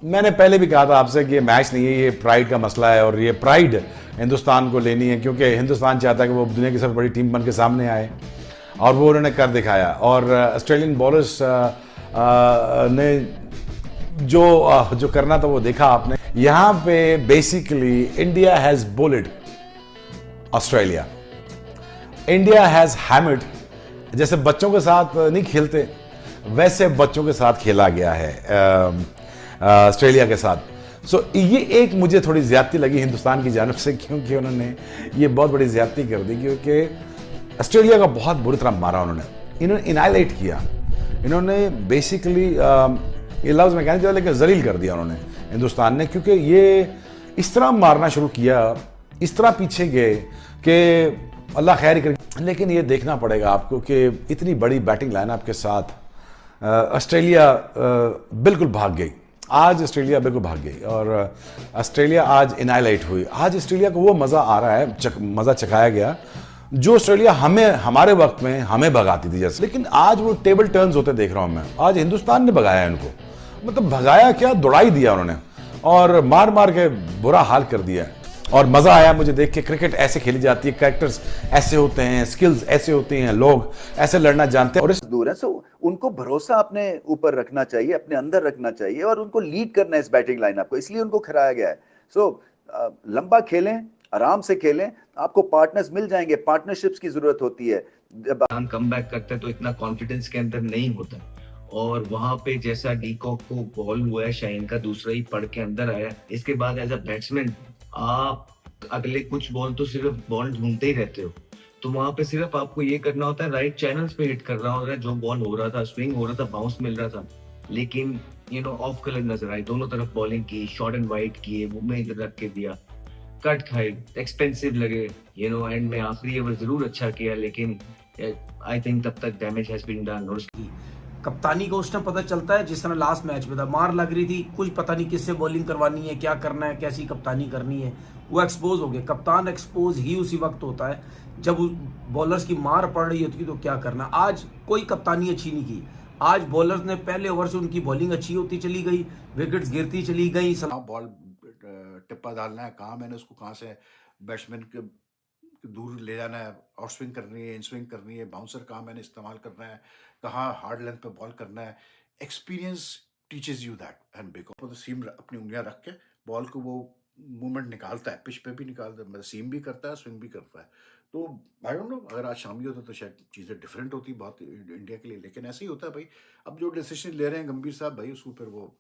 मैंने पहले भी कहा था आपसे कि ये मैच नहीं है, ये प्राइड का मसला है और ये प्राइड हिंदुस्तान को लेनी है, क्योंकि हिंदुस्तान चाहता है कि वो दुनिया की सबसे बड़ी टीम बन के सामने आए और वो उन्होंने कर दिखाया। और ऑस्ट्रेलियन बॉलर्स ने जो करना था वो देखा आपने। यहाँ पे basically India has bullied Australia, India has hammered. जैसे बच्चों के साथ नहीं खेलते वैसे बच्चों के साथ खेला गया है ऑस्ट्रेलिया के साथ। सो ये एक मुझे थोड़ी ज्यादती लगी हिंदुस्तान की जानब से, क्योंकि उन्होंने ये बहुत बड़ी ज्यादती कर दी, क्योंकि ऑस्ट्रेलिया का बहुत बुरी तरह मारा इन्होंने इनाइलेट किया। इन्होंने बेसिकली ये लफ्ज़ मैं कहना चाहता लेकिन जलील कर दिया उन्होंने हिंदुस्तान ने, क्योंकि ये इस तरह मारना शुरू किया, इस तरह पीछे गए कि अल्लाह खैर करे। लेकिन ये देखना पड़ेगा आपको कि इतनी बड़ी बैटिंग लाइनअप के साथ ऑस्ट्रेलिया बिल्कुल भाग गई। आज ऑस्ट्रेलिया बिल्कुल भाग गई और ऑस्ट्रेलिया आज इनाइलेट हुई। आज ऑस्ट्रेलिया को वो मज़ा आ रहा है, मज़ा चखाया गया जो ऑस्ट्रेलिया हमारे वक्त में हमें भगाती थी जैसे। लेकिन आज वो टेबल टर्न्स होते देख रहा हूँ मैं। आज हिंदुस्तान ने भगाया इनको, मतलब भगाया क्या, दौड़ाई दिया उन्होंने और मार मार के बुरा हाल कर दिया। और मज़ा आया मुझे देख के। क्रिकेट ऐसे खेली जाती है, कैरेक्टर्स ऐसे होते हैं, स्किल्स ऐसे होती हैं, लोग ऐसे लड़ना जानते हैं। और दूर है, सो उनको भरोसा अपने ऊपर रखना चाहिए, अपने अंदर रखना चाहिए और उनको लीड करना है इस बैटिंग लाइनअप को, इसलिए उनको खिलाया गया है। सो लंबा खेलें, आराम से खेलें, आपको पार्टनर्स मिल जाएंगे, पार्टनरशिप्स की जरूरत होती है। जब हम कम बैक करते हैं तो इतना कॉन्फिडेंस के अंदर नहीं होता, और वहां पे जैसा डीकॉक को बॉल हुआ है, शाइन का दूसरा ही पढ़ के अंदर आया, इसके बाद एज अ बैट्समैन आप अगले कुछ बॉल तो सिर्फ बॉल ढूंढते ही रहते हो, तो वहां पे सिर्फ आपको ये करना होता है राइट चैनल्स पे हिट कर रहा होता है। जो बॉल हो रहा था, स्विंग हो रहा था, बाउंस मिल रहा था, लेकिन ऑफ कलर नजर आए, दोनों तरफ बॉलिंग की, शॉर्ट एंड वाइट किए, वो में इधर रख के दिया, कट खाए, एक्सपेंसिव लगे, एंड में आखिरी ओवर जरूर अच्छा किया, लेकिन आई थिंक तब तक डैमेज हैज बीन डन। और कप्तानी को उस टाइम पता चलता है जिस तरह लास्ट मैच में था, मार लग रही थी, कुछ पता नहीं किससे बॉलिंग करवानी है, क्या करना है, कैसी कप्तानी करनी है, वो एक्सपोज हो गए। कप्तान एक्सपोज ही उसी वक्त होता है जब बॉलर्स की मार पड़ रही होती है, तो क्या करना। आज कोई कप्तानी अच्छी नहीं की। आज बॉलर्स ने पहले ओवर से उनकी बॉलिंग अच्छी होती चली गई, विकेट्स गिरती चली गई। बॉल टिप्पा डालना है, कहाँ मैंने उसको कहाँ से बैट्समैन के दूर ले जाना है, आउट स्विंग करनी है, इन स्विंग करनी है, बाउंसर कहाँ मैंने इस्तेमाल करना है, कहाँ हार्ड लेंथ पे बॉल करना है। Experience teaches you that. And because तो सीम अपनी उंगलियां रख के बॉल को वो मूवमेंट निकालता है, पिच पे भी निकालता है, मतलब सीम भी करता है, स्विंग भी करता है। तो आई डोंट नो, अगर आज शाम ही होता तो शायद चीज़ें डिफरेंट होती बहुत इंडिया के लिए, लेकिन ऐसे ही होता है भाई। अब जो डिसीजन ले रहे हैं गंभीर साहब भाई, उसको फिर वो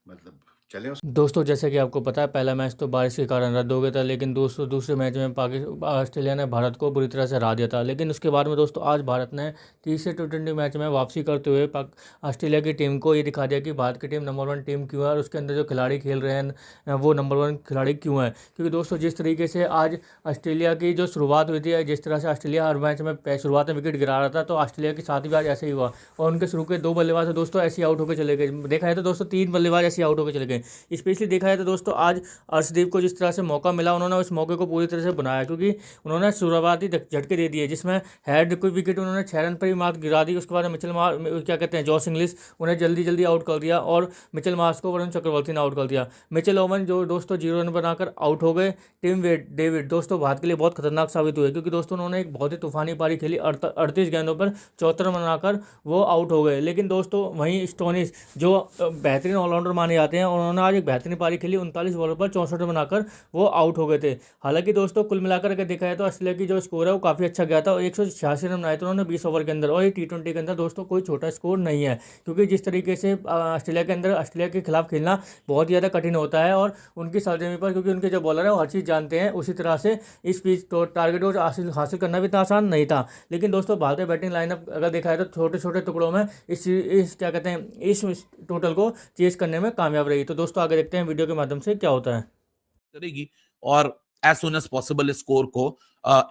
मतलब चले। दोस्तों जैसे कि आपको पता है पहला मैच तो बारिश के कारण रद्द हो गया था, लेकिन दोस्तों दूसरे मैच में ऑस्ट्रेलिया ने भारत को बुरी तरह से हरा दिया था। लेकिन उसके बाद में दोस्तों आज भारत ने तीसरे T20 मैच में वापसी करते हुए ऑस्ट्रेलिया की टीम को ये दिखा दिया कि भारत की टीम नंबर 1 टीम क्यों है और उसके अंदर जो खिलाड़ी खेल रहे हैं वो नंबर 1 खिलाड़ी क्यों है। क्योंकि दोस्तों जिस तरीके से आज ऑस्ट्रेलिया की जो शुरुआत हुई थी, जिस तरह से ऑस्ट्रेलिया हर मैच में शुरुआत में विकेट गिरा रहा था, तो ऑस्ट्रेलिया के साथ भी आज ऐसे ही हुआ और उनके शुरू के 2 बल्लेबाज दोस्तों ऐसे आउट होकर चले गए। देखा जाए तो दोस्तों 3 बल्लेबाज ऐसे आउट होकर चले गए। स्पेशली देखा जाए तो दोस्तों आज अर्शदीप को जिस तरह से मौका मिला, उन्होंने उस मौके को पूरी तरह से बनाया, क्योंकि उन्होंने शुरुआती झटके दे दिए जिसमें हेड कोई विकेट उन्होंने 6 रन पर ही मार गिरा दी। उसके बाद जॉस इंग्लिश उन्हें जल्दी जल्दी आउट कर दिया और मिचेल मार्श को वरुण चक्रवर्ती ने आउट कर दिया। मिचेल ओवन जो दोस्तों 0 रन बनाकर आउट हो गए। टिम डेविड दोस्तों भारत के लिए बहुत खतरनाक साबित हुए, क्योंकि दोस्तों उन्होंने एक बहुत ही तूफानी पारी खेली, 38 गेंदों पर 74 रन बनाकर वो आउट हो गए। लेकिन दोस्तों वहीं स्टोनिस जो बेहतरीन ऑलराउंडर माने जाते हैं, उन्होंने आज एक बेहतरीन पारी खेली, 39 बॉलों पर 64 रन बनाकर वो आउट हो गए थे। हालांकि दोस्तों कुल मिलाकर अगर देखा जाए तो ऑस्ट्रेलिया की जो स्कोर है वो काफ़ी अच्छा गया था और 186 रन बनाए थे उन्होंने 20 ओवर के अंदर। और ये T20 के अंदर दोस्तों कोई छोटा स्कोर नहीं है, क्योंकि जिस तरीके से ऑस्ट्रेलिया के खिलाफ खेलना बहुत ज़्यादा कठिन होता है और उनकी सरजमी पर, क्योंकि उनके जो बॉलर है वो हर चीज़ जानते हैं, उसी तरह से इस पिच तो टारगेट को हासिल करना भी इतना आसान नहीं था। लेकिन दोस्तों भारतीय बैटिंग लाइनअप अगर देखा जाए तो छोटे छोटे टुकड़ों में इस टोटल को चेस करने में कामयाब रही। तो दोस्तों आगे देखते हैं वीडियो के माध्यम से क्या होता है। करेगी और as soon as possible score को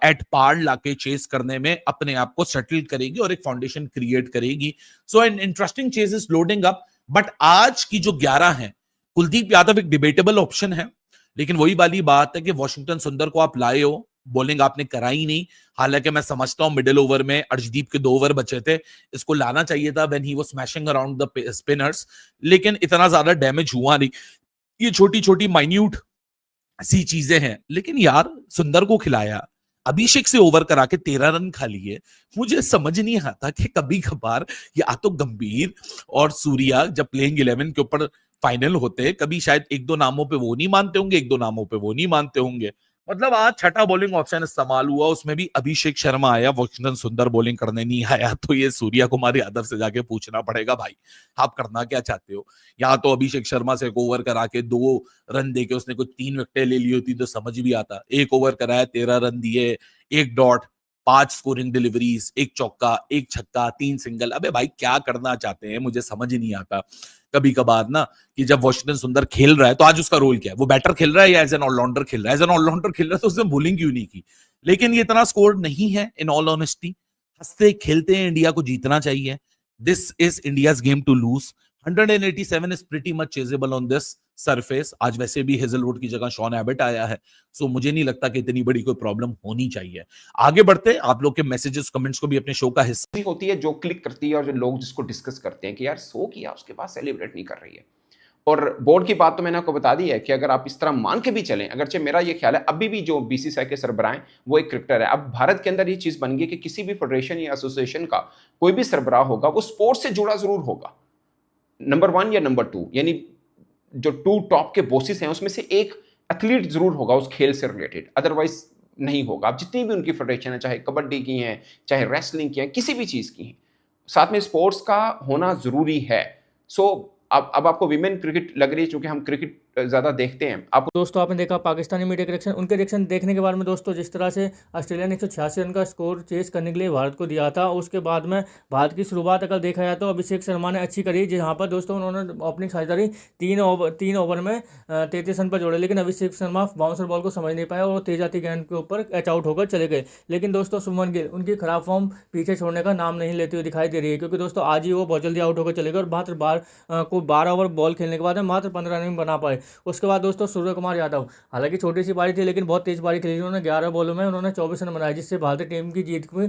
एट पार लाके चेस करने में अपने आप को सेटल करेगी और एक फाउंडेशन क्रिएट करेगी। So an interesting chase is loading up. But आज की जो 11 है, कुलदीप यादव एक डिबेटेबल ऑप्शन है, लेकिन वही वाली बात है कि वॉशिंगटन सुंदर को आप लाए हो, बॉलिंग आपने कराई नहीं। हालांकि मैं समझता हूं मिडिल ओवर में अर्शदीप के 2 ओवर बचे थे, इसको लाना चाहिए था when he was smashing around the spinners, लेकिन इतना ज्यादा डैमेज हुआ नहीं। ये छोटी छोटी माइन्यूट सी चीजें हैं, लेकिन यार सुंदर को खिलाया, अभिषेक से ओवर करा के 13 रन खा लिए। मुझे समझ नहीं आता कि कभी कभार या तो गंभीर और सूर्या जब प्लेइंग 11 के ऊपर फाइनल होते, कभी शायद एक दो नामों पे वो नहीं मानते होंगे, एक दो नामों पे वो नहीं मानते होंगे। मतलब आज छठा बॉलिंग ऑप्शन इस्तेमाल हुआ, उसमें भी अभिषेक शर्मा आया, वॉशिंगटन सुंदर बॉलिंग करने नहीं आया। तो ये सूर्या कुमार यादव से जाके पूछना पड़ेगा, भाई आप करना क्या चाहते हो? या तो अभिषेक शर्मा से एक ओवर करा के 2 रन देके उसने कुछ 3 विकेटें ले ली होती तो समझ भी आता। एक ओवर कराया, 13 रन दिए, 1 डॉट, 5 स्कोरिंग डिलीवरीज, 1 चौका, 1 छक्का, 3 सिंगल। अबे भाई क्या करना चाहते हैं, मुझे समझ ही नहीं आता। कभी कभार ना कि जब वॉशिंगटन सुंदर खेल रहा है तो आज उसका रोल क्या है, वो बैटर खेल रहा है या एज एन ऑलराउंडर खेल रहा है? एज एन ऑलराउंडर खेल रहा है तो उसने बॉलिंग क्यों नहीं की? लेकिन ये इतना स्कोर नहीं है। इन ऑल ऑनेस्टी, हंसते खेलते हैं, इंडिया को जीतना चाहिए। This is India's game to lose. 187 is pretty much chasable on this surface. आज वैसे भी हेजलवुड की जगह शॉन एबट आया है, सो मुझे नहीं लगता कि इतनी बड़ी कोई प्रॉब्लम होनी चाहिए। आगे बढ़ते हैं, आप लोग के मैसेजेस कमेंट्स को भी अपने शो का हिस्सा होती है जो क्लिक करती है और जो लोग जिसको डिस्कस करते हैं कि यार 100 किया उसके बाद सेलिब्रेट नहीं कर रही है। और बोर्ड की बात तो मैंने आपको बता दी है कि अगर आप इस तरह मान के भी चलें, अगरचे मेरा ये ख्याल है अभी भी जो बीसीसीआई के सरबराह हैं वो एक क्रिकेटर है। अब भारत के अंदर ये चीज़ बन गई कि किसी भी फेडरेशन या एसोसिएशन का कोई भी सरबराह होगा वो स्पोर्ट्स से जुड़ा जरूर होगा, नंबर 1 या नंबर 2, यानी जो 2 टॉप के बॉसेस हैं उसमें से एक एथलीट जरूर होगा उस खेल से रिलेटेड, अदरवाइज नहीं होगा। अब जितनी भी उनकी फेडरेशन है, चाहे कबड्डी की हैं, चाहे रेसलिंग की हैं, किसी भी चीज़ की हैं, साथ में स्पोर्ट्स का होना ज़रूरी है। सो अब आपको विमेन क्रिकेट लग रही है, चूंकि हम क्रिकेट ज़्यादा देखते हैं। आप दोस्तों आपने देखा पाकिस्तानी मीडिया के रिएक्शन, उनके रिएक्शन देखने के बाद में दोस्तों जिस तरह से ऑस्ट्रेलिया ने 186 रन का स्कोर चेस करने के लिए भारत को दिया था, उसके बाद में भारत की शुरुआत अगर देखा जाए तो अभिषेक शर्मा ने अच्छी करी, जहाँ पर दोस्तों उन्होंने अपनी साझेदारी 3 ओवर में 33 रन पर जोड़े। लेकिन अभिषेक शर्मा बाउंसर बॉल को समझ नहीं पाया और तेज आती गेंद के ऊपर कैच आउट होकर चले गए। लेकिन दोस्तों शुभमन गिल उनकी खराब फॉर्म पीछे छोड़ने का नाम नहीं लेते हुए दिखाई दे रही है, क्योंकि दोस्तों आज ही वो बहुत जल्दी आउट होकर चले गए और मात्र 12 ओवर बॉल खेलने के बाद मात्र 15 रन बना पाए। उसके बाद दोस्तों सूर्य कुमार यादव, हालांकि छोटी सी पारी थी लेकिन बहुत तेज पारी खेली उन्होंने। 11 बॉलों में उन्होंने 24 रन बनाए, जिससे भारतीय टीम की जीत को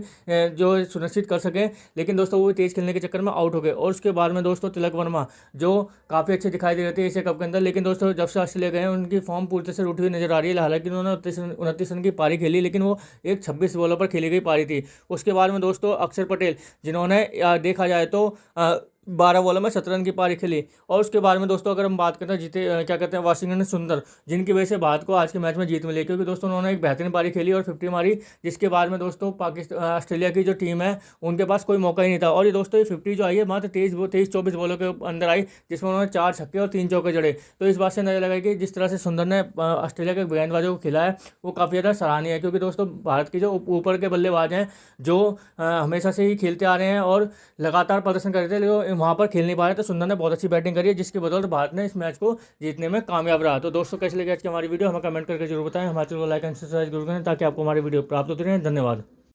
जो सुनिश्चित कर सके। लेकिन दोस्तों वो तेज खेलने के चक्कर में आउट हो गए। और उसके बाद में दोस्तों तिलक वर्मा जो काफ़ी अच्छे दिखाई दे रहे थे एशिया कप के अंदर, लेकिन दोस्तों जब से ऑस्ट्रेलिया गए उनकी फॉर्म पूरी तरह से उठी हुई नजर आ रही है। हालांकि उन्होंने 29 रन की पारी खेली, लेकिन वो एक 26 बॉलों पर खेली गई पारी थी। उसके बाद में दोस्तों अक्षर पटेल, जिन्होंने देखा जाए तो 12 बॉलों में 17 रन की पारी खेली। और उसके बाद में दोस्तों अगर हम बात करते हैं क्या कहते हैं वाशिंगटन सुंदर, जिनकी वजह से भारत को आज के मैच में जीत मिली, क्योंकि दोस्तों उन्होंने एक बेहतरीन पारी खेली और 50 मारी, जिसके बाद में दोस्तों ऑस्ट्रेलिया की जो टीम है उनके पास कोई मौका ही नहीं था। और ये दोस्तों ये 50 जो आई है मात्र 23-24 बॉलों के अंदर आई, जिसमें उन्होंने 4 छक्के और 3 चौके जड़े। तो इस बात से नजर लगा कि जिस तरह से सुंदर ने ऑस्ट्रेलिया के गेंदबाजों को खिलाया वो काफ़ी ज़्यादा सराहनीय है, क्योंकि दोस्तों भारत के जो ऊपर के बल्लेबाज हैं जो हमेशा से ही खेलते आ रहे हैं और लगातार प्रदर्शन कर रहे थे, लेकिन वहाँ पर खेल नहीं पा रहे। तो सुंदर ने बहुत अच्छी बैटिंग करी है, जिसकी बदौलत भारत ने इस मैच को जीतने में कामयाब रहा। तो दोस्तों कैसे लगे आज की हमारी वीडियो हमें कमेंट करके जरूर बताएं। हमारे चैनल को लाइक एंड सब्सक्राइब जरूर करें ताकि आपको हमारी वीडियो प्राप्त होती रहे। धन्यवाद।